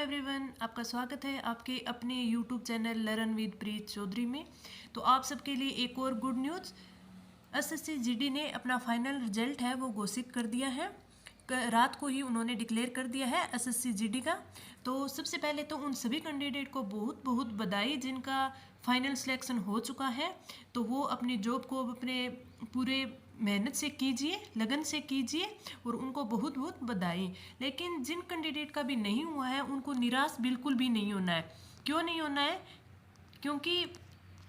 Everyone, आपका स्वागत है आपके अपने यूट्यूब चैनल लर्न विद प्रीत चौधरी में। तो आप सबके लिए एक और गुड न्यूज़, एसएससी जीडी ने अपना फाइनल रिजल्ट है वो घोषित कर दिया है। रात को ही उन्होंने डिक्लेयर कर दिया है एसएससी जीडी का। तो सबसे पहले तो उन सभी कैंडिडेट को बहुत बहुत बधाई जिनका फाइनल सिलेक्शन हो चुका है। तो वो अपनी जॉब को अपने पूरे मेहनत से कीजिए, लगन से कीजिए और उनको बहुत बहुत बधाई। लेकिन जिन कैंडिडेट का भी नहीं हुआ है उनको निराश बिल्कुल भी नहीं होना है। क्यों नहीं होना है? क्योंकि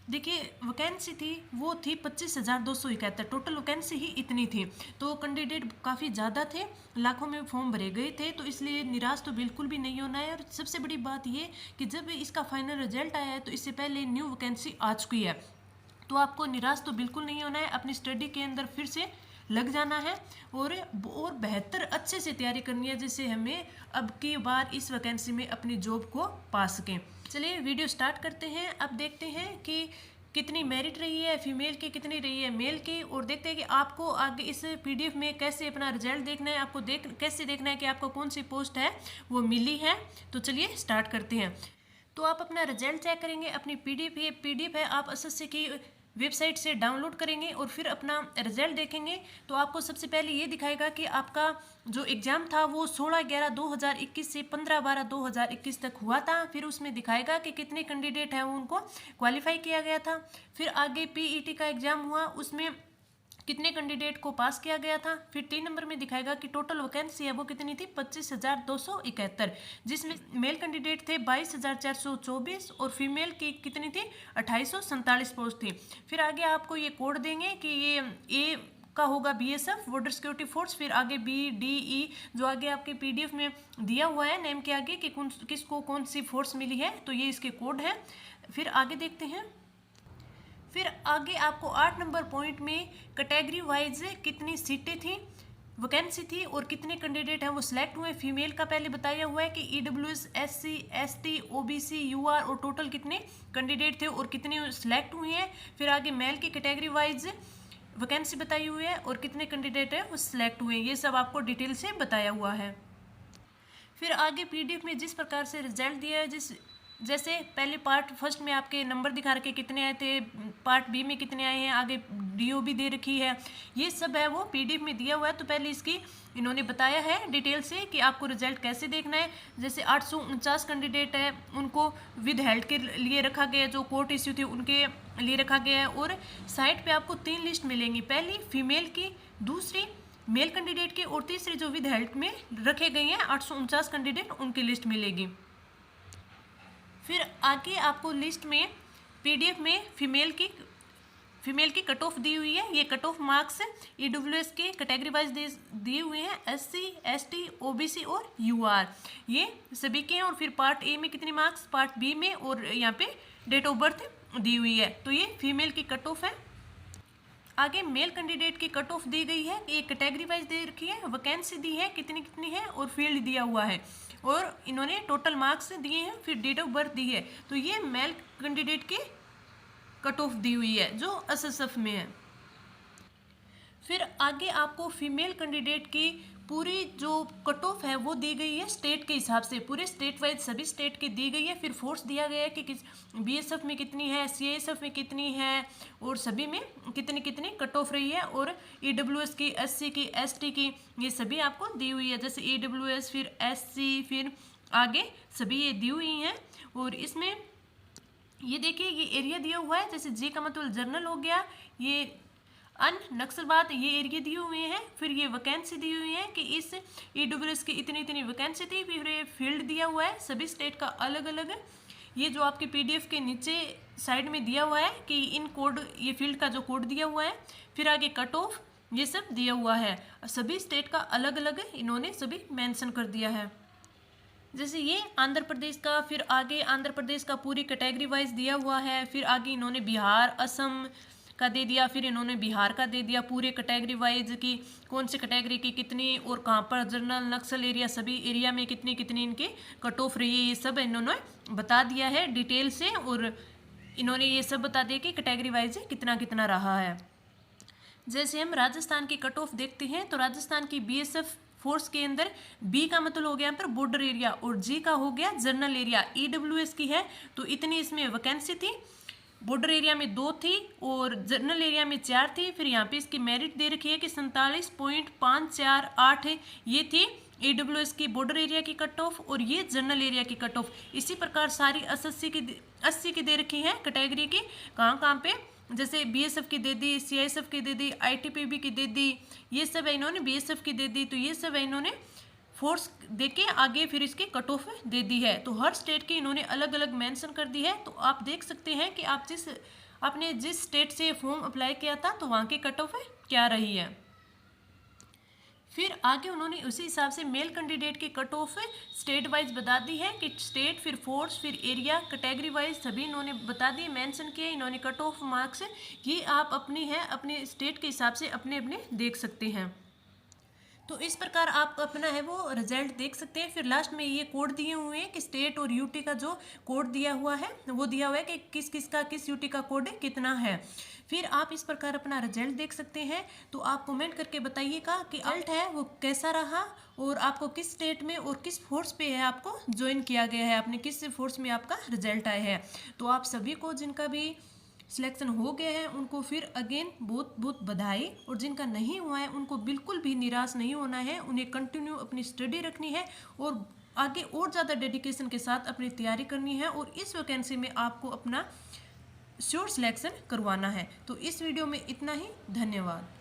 देखिए, वैकेंसी थी वो थी 25,271, टोटल वैकेंसी ही इतनी थी। तो कैंडिडेट काफ़ी ज़्यादा थे, लाखों में फॉर्म भरे गए थे। तो इसलिए निराश तो बिल्कुल भी नहीं होना है। और सबसे बड़ी बात ये कि जब इसका फाइनल रिजल्ट आया है तो इससे पहले न्यू वैकेंसी आ चुकी है। तो आपको निराश तो बिल्कुल नहीं होना है, अपनी स्टडी के अंदर फिर से लग जाना है और बेहतर अच्छे से तैयारी करनी है, जिससे हमें अब की बार इस वैकेंसी में अपनी जॉब को पा सकें। चलिए वीडियो स्टार्ट करते हैं। अब देखते हैं कि कितनी मेरिट रही है फीमेल की, कितनी रही है मेल की, और देखते हैं कि आपको आगे इस पीडीएफ में कैसे अपना रिजल्ट देखना है, आपको कैसे देखना है कि आपको कौन सी पोस्ट है वो मिली है। तो चलिए स्टार्ट करते हैं। तो आप अपना रिजल्ट चेक करेंगे, अपनी पीडीएफ, ये पीडीएफ है आप एसएससी की वेबसाइट से डाउनलोड करेंगे और फिर अपना रिजल्ट देखेंगे। तो आपको सबसे पहले ये दिखाएगा कि आपका जो एग्ज़ाम था वो 16/11/2021 से 15/12/2021 तक हुआ था। फिर उसमें दिखाएगा कि कितने कैंडिडेट हैं उनको क्वालिफाई किया गया था। फिर आगे पीईटी का एग्ज़ाम हुआ, उसमें कितने कैंडिडेट को पास किया गया था। फिर 3 नंबर में दिखाएगा कि टोटल वैकेंसी है वो कितनी थी 25,271, जिसमें मेल कैंडिडेट थे 22,424 और फीमेल की कितनी थी 2847 पोस्ट थी। फिर आगे आपको ये कोड देंगे कि ये ए का होगा बीएसएफ बॉर्डर सिक्योरिटी फोर्स, फिर आगे BDE जो आगे आपके पीडीएफ में दिया हुआ है नेम के आगे कि किसको कौन सी फोर्स मिली है, तो ये इसके कोड है। फिर आगे देखते हैं। फिर आगे आपको 8 नंबर पॉइंट में कैटेगरी वाइज कितनी सीटें थी, वैकेंसी थी और कितने कैंडिडेट हैं वो सिलेक्ट हुए। फीमेल का पहले बताया हुआ है कि EWS, SC, ST, OBC, UR और टोटल कितने कैंडिडेट थे और कितने सिलेक्ट हुए हैं। फिर आगे मेल की कैटेगरी वाइज वैकेंसी बताई हुई है और कितने कैंडिडेट हैं वो सिलेक्ट हुए हैं। ये सब आपको डिटेल से बताया हुआ है। फिर आगे पीडीएफ में जिस प्रकार से रिजल्ट दिया है, जैसे पहले पार्ट फर्स्ट में आपके नंबर दिखा रखे कितने आए थे, पार्ट बी में कितने आए हैं, आगे डीओ भी दे रखी है, ये सब है वो पीडीएफ में दिया हुआ है। तो पहले इसकी इन्होंने बताया है डिटेल से कि आपको रिजल्ट कैसे देखना है। जैसे 849 कैंडिडेट है उनको विद हेल्थ के लिए रखा गया है, जो कोर्ट इश्यू थे उनके लिए रखा गया है। और साइड पर आपको 3 लिस्ट मिलेंगी, पहली फीमेल की, दूसरी मेल कैंडिडेट की और तीसरी जो विद हेल्थ में रखे गए हैं 849 कैंडिडेट उनकी लिस्ट मिलेगी। फिर आगे आपको लिस्ट में पीडीएफ में फीमेल की कट ऑफ दी हुई है। ये कट ऑफ मार्क्स EWS के कैटेगरी वाइज दिए हुए हैं, SC, ST, OBC और UR, ये सभी के हैं। और फिर पार्ट ए में कितने मार्क्स, पार्ट बी में, और यहाँ पे डेट ऑफ बर्थ दी हुई है। तो ये फीमेल की कट ऑफ है। आगे मेल कैंडिडेट की कट ऑफ दी गई है, ये कैटेगरी वाइज दे रखी है, वैकेंसी दी है कितनी कितनी है और फील्ड दिया हुआ है और इन्होंने टोटल मार्क्स दिए हैं, फिर डेट ऑफ बर्थ दी है। तो ये मेल कैंडिडेट की कट ऑफ दी हुई है जो एसएसएफ में है। फिर आगे आपको फीमेल कैंडिडेट की पूरी जो कट ऑफ है वो दी गई है स्टेट के हिसाब से, पूरे स्टेट वाइज सभी स्टेट की दी गई है। फिर फोर्स दिया गया है कि किस बीएसएफ में कितनी है, सीआईएसएफ में कितनी है और सभी में कितनी कितनी कट ऑफ रही है। और EWS की, SC की, ST की, ये सभी आपको दी हुई है। जैसे EWS, फिर SC, फिर आगे सभी ये दी हुई हैं। और इसमें ये देखिए ये एरिया दिया हुआ है, जैसे जी का मतलब जनरल हो गया, ये नक्सलवाद, ये एरिया दिए हुए हैं। फिर ये वैकेंसी दी हुई है कि इस EWS की इतनी इतनी वैकेंसी थी। फिर ये फील्ड दिया हुआ है सभी स्टेट का अलग अलग। ये जो आपके पीडीएफ के नीचे साइड में दिया हुआ है कि इन कोड, ये फील्ड का जो कोड दिया हुआ है, फिर आगे कट ऑफ, ये सब दिया हुआ है। सभी स्टेट का अलग अलग इन्होंने सभी मेंशन कर दिया है। जैसे ये आंध्र प्रदेश का, फिर आगे आंध्र प्रदेश का पूरी कैटेगरी वाइज दिया हुआ है। फिर आगे इन्होंने बिहार, असम का दे दिया, फिर इन्होंने बिहार का दे दिया पूरे कैटेगरी वाइज की कौन सी कैटेगरी की कितनी और कहाँ पर, जनरल, नक्सल एरिया, सभी एरिया में कितनी कितनी इनकी कट ऑफ रही है, ये सब इन्होंने बता दिया है डिटेल से। और इन्होंने ये सब बता दिया कि कैटेगरी वाइज कितना कितना रहा है। जैसे हम राजस्थान की कट ऑफ देखते हैं तो राजस्थान की BSF फोर्स के अंदर बी का मतलब हो गया यहाँ पर बॉर्डर एरिया और जी का हो गया जनरल एरिया। ईडब्ल्यूएस की है तो इतनी इसमें वैकेंसी थी, बॉर्डर एरिया में 2 थी और जनरल एरिया में 4 थी। फिर यहाँ पे इसकी मेरिट दे रखी है कि 47.548 है, ये थी ईडब्ल्यूएस की बॉर्डर एरिया की कट ऑफ और ये जनरल एरिया की कट ऑफ। इसी प्रकार सारी 80 की दे रखी है कैटेगरी की, कहाँ कहाँ पे, जैसे बीएसएफ की दे दी, सीआईएसएफ की दे दी, आईटीबीपी की दे दी, ये सब है इन्होंने बीएसएफ की दे दी, तो ये सब है इन्होंने फोर्स देके आगे फिर इसकी कट ऑफ दे दी है। तो हर स्टेट की इन्होंने अलग अलग मेंशन कर दी है। तो आप देख सकते हैं कि आपने जिस स्टेट से फॉर्म अप्लाई किया था तो वहाँ की कट ऑफ क्या रही है। फिर आगे उन्होंने उसी हिसाब से मेल कैंडिडेट की कट ऑफ स्टेट वाइज बता दी है कि स्टेट, फिर फोर्स, फिर एरिया, कैटेगरी वाइज सभी इन्होंने बता दिए, मेंशन किए इन्होंने कट ऑफ मार्क्स। ये आप अपने स्टेट के हिसाब से अपने अपने देख सकते हैं। तो इस प्रकार आप अपना है वो रिजल्ट देख सकते हैं। फिर लास्ट में ये कोड दिए हुए हैं कि स्टेट और यूटी का जो कोड दिया हुआ है वो दिया हुआ है कि किस किस का किस यूटी का कोड कितना है। फिर आप इस प्रकार अपना रिजल्ट देख सकते हैं। तो आप कमेंट करके बताइएगा कि रिजल्ट है वो कैसा रहा और आपको किस स्टेट में और किस फोर्स पे है आपको ज्वाइन किया गया है, आपने किस फोर्स में आपका रिजल्ट आया है। तो आप सभी को जिनका भी सिलेक्शन हो गए हैं उनको फिर अगेन बहुत बहुत बधाई, और जिनका नहीं हुआ है उनको बिल्कुल भी निराश नहीं होना है, उन्हें कंटिन्यू अपनी स्टडी रखनी है और आगे और ज़्यादा डेडिकेशन के साथ अपनी तैयारी करनी है और इस वैकेंसी में आपको अपना श्योर सिलेक्शन करवाना है। तो इस वीडियो में इतना ही, धन्यवाद।